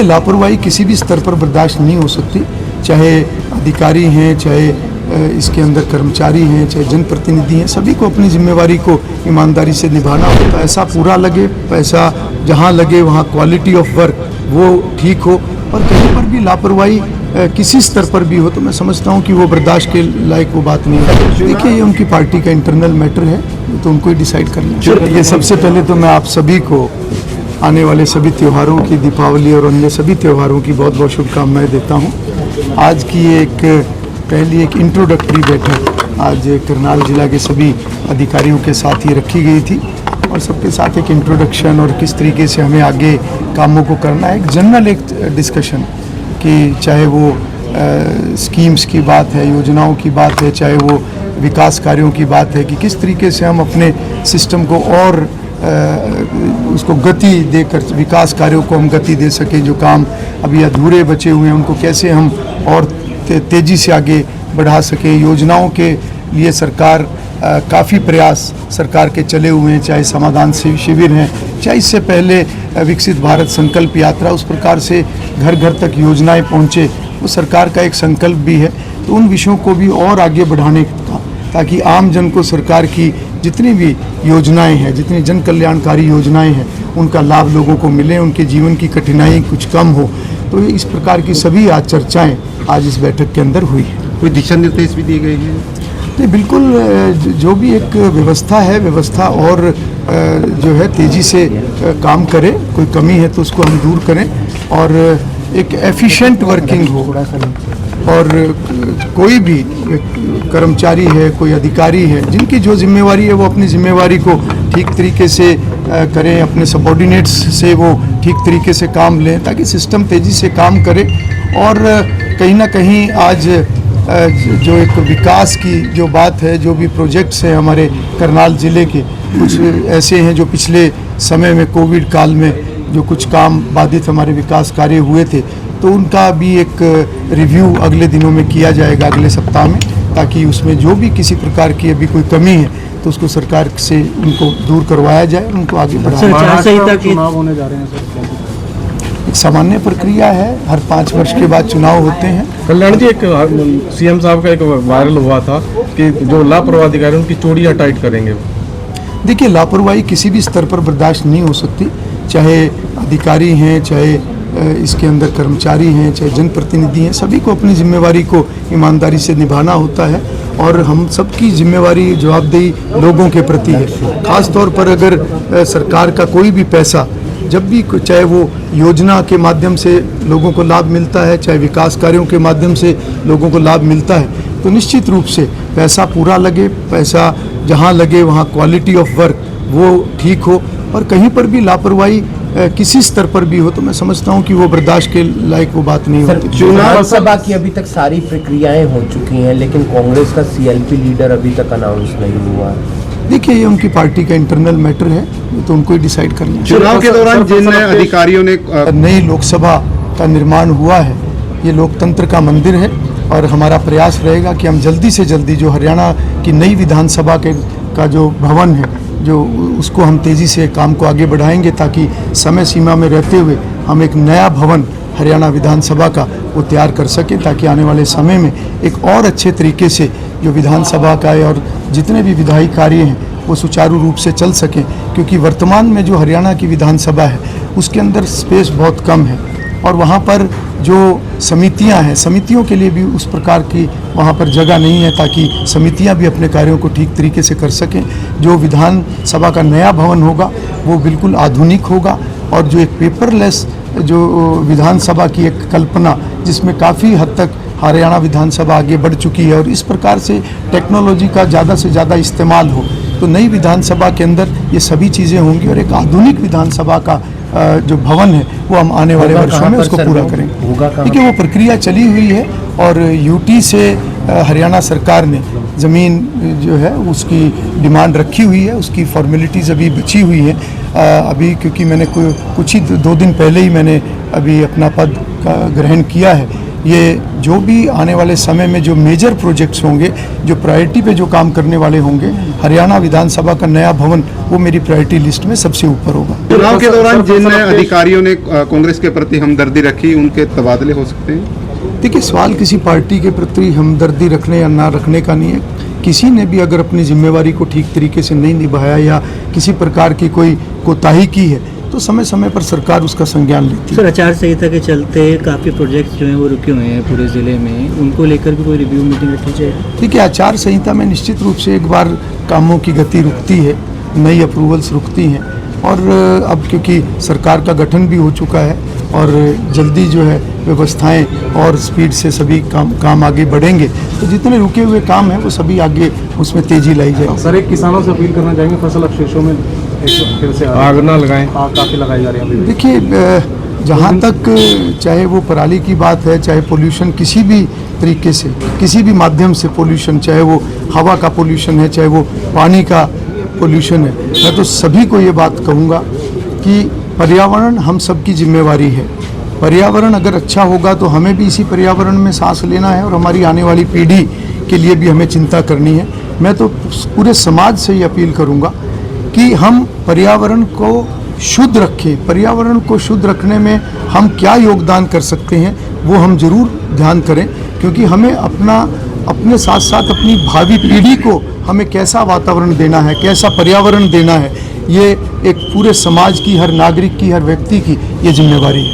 देखिए, लापरवाही किसी भी स्तर पर बर्दाश्त नहीं हो सकती, चाहे अधिकारी हैं, चाहे इसके अंदर कर्मचारी हैं, चाहे जनप्रतिनिधि हैं, सभी को अपनी जिम्मेवारी को ईमानदारी से निभाना होता है। पैसा पूरा लगे, पैसा जहाँ लगे वहाँ क्वालिटी ऑफ वर्क वो ठीक हो, और कहीं पर भी लापरवाही किसी स्तर पर भी हो तो मैं समझता हूँ कि वो बर्दाश्त के लायक वो बात नहीं है। देखिए, ये उनकी पार्टी का इंटरनल मैटर है, तो उनको ही डिसाइड करना चाहिए। ये सबसे पहले तो मैं आप सभी को आने वाले सभी त्योहारों की, दीपावली और अन्य सभी त्योहारों की बहुत बहुत शुभकामनाएं देता हूँ। आज की पहली एक इंट्रोडक्टरी बैठक आज करनाल जिला के सभी अधिकारियों के साथ ही रखी गई थी, और सबके साथ एक इंट्रोडक्शन और किस तरीके से हमें आगे कामों को करना है, एक जनरल एक डिस्कशन कि चाहे वो स्कीम्स की बात है, योजनाओं की बात है, चाहे वो विकास कार्यों की बात है कि किस तरीके से हम अपने सिस्टम को और उसको गति देकर विकास कार्यों को हम गति दे सकें। जो काम अभी अधूरे बचे हुए हैं उनको कैसे हम और तेज़ी से आगे बढ़ा सकें। योजनाओं के लिए सरकार काफ़ी प्रयास सरकार के चले हुए हैं, चाहे समाधान शिविर हैं, चाहे इससे पहले विकसित भारत संकल्प यात्रा, उस प्रकार से घर घर तक योजनाएं पहुंचे, वो सरकार का एक संकल्प भी है। तो उन विषयों को भी और आगे बढ़ाने का, ताकि आम जन को सरकार की जितनी भी योजनाएं हैं, जितनी जन कल्याणकारी योजनाएं हैं, उनका लाभ लोगों को मिले, उनके जीवन की कठिनाई कुछ कम हो। तो इस प्रकार की सभी आज चर्चाएँ आज इस बैठक के अंदर हुई है। कोई दिशा निर्देश भी दिए गए हैं? नहीं, बिल्कुल, जो भी एक व्यवस्था है, व्यवस्था और जो है तेज़ी से काम करे, कोई कमी है तो उसको हम दूर करें, और एक एफिशिएंट वर्किंग हो, और कोई भी कर्मचारी है, कोई अधिकारी है, जिनकी जो जिम्मेवारी है वो अपनी जिम्मेवारी को ठीक तरीके से करें, अपने सबॉर्डिनेट्स से वो ठीक तरीके से काम लें, ताकि सिस्टम तेज़ी से काम करे। और कहीं ना कहीं आज जो एक विकास की जो बात है, जो भी प्रोजेक्ट्स हैं हमारे करनाल ज़िले के, कुछ ऐसे हैं जो पिछले समय में कोविड काल में जो कुछ काम बाधित हमारे विकास कार्य हुए थे, तो उनका भी एक रिव्यू अगले दिनों में किया जाएगा, अगले सप्ताह में, ताकि उसमें जो भी किसी प्रकार की अभी कोई कमी है तो उसको सरकार से उनको दूर करवाया जाए, उनको आगे बढ़ाया जाए। चुनाव होने जा रहे हैं सर? एक सामान्य प्रक्रिया है, हर 5 वर्ष के बाद चुनाव होते हैं। कल्याण जी, एक सीएम साहब का एक वायरल हुआ था कि जो लापरवाह अधिकारी उनकी चोरियां टाइट करेंगे। देखिए, लापरवाही किसी भी स्तर पर बर्दाश्त नहीं हो सकती, चाहे अधिकारी हैं, चाहे इसके अंदर कर्मचारी हैं, चाहे जनप्रतिनिधि हैं, सभी को अपनी जिम्मेवारी को ईमानदारी से निभाना होता है, और हम सबकी जिम्मेवारी जवाबदेही लोगों के प्रति है। ख़ास तौर पर अगर सरकार का कोई भी पैसा, जब भी, चाहे वो योजना के माध्यम से लोगों को लाभ मिलता है, चाहे विकास कार्यों के माध्यम से लोगों को लाभ मिलता है, तो निश्चित रूप से पैसा पूरा लगे, पैसा जहाँ लगे वहाँ क्वालिटी ऑफ वर्क वो ठीक हो, और कहीं पर भी लापरवाही किसी स्तर पर भी हो तो मैं समझता हूँ कि वो बर्दाश्त के लायक वो बात नहीं होती। चुनाव सभा की अभी तक सारी प्रक्रियाएं हो चुकी हैं, लेकिन कांग्रेस का सीएलपी लीडर अभी तक अनाउंस नहीं हुआ। देखिए, ये उनकी पार्टी का इंटरनल मैटर है, तो उनको ही डिसाइड करना है। चुनाव के दौरान जिन अधिकारियों ने नई लोकसभा का निर्माण हुआ है, ये लोकतंत्र का मंदिर है, और हमारा प्रयास रहेगा कि हम जल्दी से जल्दी जो हरियाणा की नई विधानसभा का जो भवन है, जो उसको हम तेज़ी से काम को आगे बढ़ाएंगे, ताकि समय सीमा में रहते हुए हम एक नया भवन हरियाणा विधानसभा का वो तैयार कर सकें, ताकि आने वाले समय में एक और अच्छे तरीके से जो विधानसभा का है और जितने भी विधायी कार्य हैं वो सुचारू रूप से चल सकें। क्योंकि वर्तमान में जो हरियाणा की विधानसभा है उसके अंदर स्पेस बहुत कम है, और वहाँ पर जो समितियां हैं, समितियों के लिए भी उस प्रकार की वहाँ पर जगह नहीं है, ताकि समितियां भी अपने कार्यों को ठीक तरीके से कर सकें। जो विधानसभा का नया भवन होगा वो बिल्कुल आधुनिक होगा, और जो एक पेपरलेस जो विधानसभा की एक कल्पना, जिसमें काफ़ी हद तक हरियाणा विधानसभा आगे बढ़ चुकी है, और इस प्रकार से टेक्नोलॉजी का ज़्यादा से ज़्यादा इस्तेमाल हो, तो नई विधानसभा के अंदर ये सभी चीज़ें होंगी, और एक आधुनिक विधानसभा का जो भवन है वो हम आने वाले वर्षों में उसको पूरा करेंगे। देखिए, वो प्रक्रिया चली हुई है, और यूटी से हरियाणा सरकार ने ज़मीन जो है उसकी डिमांड रखी हुई है, उसकी फॉर्मेलिटीज़ अभी बची हुई है। अभी क्योंकि मैंने कुछ ही 2 दिन पहले ही मैंने अभी अपना पद का ग्रहण किया है, ये जो भी आने वाले समय में जो मेजर प्रोजेक्ट्स होंगे, जो प्रायोरिटी पे जो काम करने वाले होंगे, हरियाणा विधानसभा का नया भवन वो मेरी प्रायोरिटी लिस्ट में सबसे ऊपर होगा। चुनाव के दौरान जिन अधिकारियों ने कांग्रेस के प्रति हमदर्दी रखी उनके तबादले हो सकते हैं। देखिए, सवाल किसी पार्टी के प्रति हमदर्दी रखने या ना रखने का नहीं है। किसी ने भी अगर अपनी जिम्मेवारी को ठीक तरीके से नहीं निभाया या किसी प्रकार की कोई कोताही की है तो समय समय पर सरकार उसका संज्ञान लेती है। सर, आचार संहिता के चलते काफ़ी प्रोजेक्ट्स जो हैं वो रुके हुए हैं पूरे ज़िले में, उनको लेकर भी कोई रिव्यू मीटिंग रखनी चाहिए? ठीक है, आचार संहिता में निश्चित रूप से एक बार कामों की गति रुकती है, नई अप्रूवल्स रुकती हैं और अब क्योंकि सरकार का गठन भी हो चुका है और जल्दी जो है व्यवस्थाएं और स्पीड से सभी काम आगे बढ़ेंगे तो जितने रुके हुए काम हैं वो सभी आगे उसमें तेजी लाई जाएगी। सर, एक किसानों से अपील करना चाहेंगे, फसल अवशेषों में फिर से आग ना लगाएं, आग काफ़ी लगाई जा रही है। देखिए, जहाँ तक चाहे वो पराली की बात है, चाहे पोल्यूशन किसी भी तरीके से, किसी भी माध्यम से पोल्यूशन, चाहे वो हवा का पोल्यूशन है, चाहे वो पानी का पोल्यूशन है, मैं तो सभी को ये बात कहूँगा कि पर्यावरण हम सबकी जिम्मेवारी है। पर्यावरण अगर अच्छा होगा तो हमें भी इसी पर्यावरण में सांस लेना है और हमारी आने वाली पीढ़ी के लिए भी हमें चिंता करनी है। मैं तो पूरे समाज से ये अपील करूँगा कि हम पर्यावरण को शुद्ध रखें। पर्यावरण को शुद्ध रखने में हम क्या योगदान कर सकते हैं वो हम जरूर ध्यान करें, क्योंकि हमें अपने साथ साथ अपनी भावी पीढ़ी को हमें कैसा वातावरण देना है, कैसा पर्यावरण देना है, ये एक पूरे समाज की, हर नागरिक की, हर व्यक्ति की ये जिम्मेवारी है।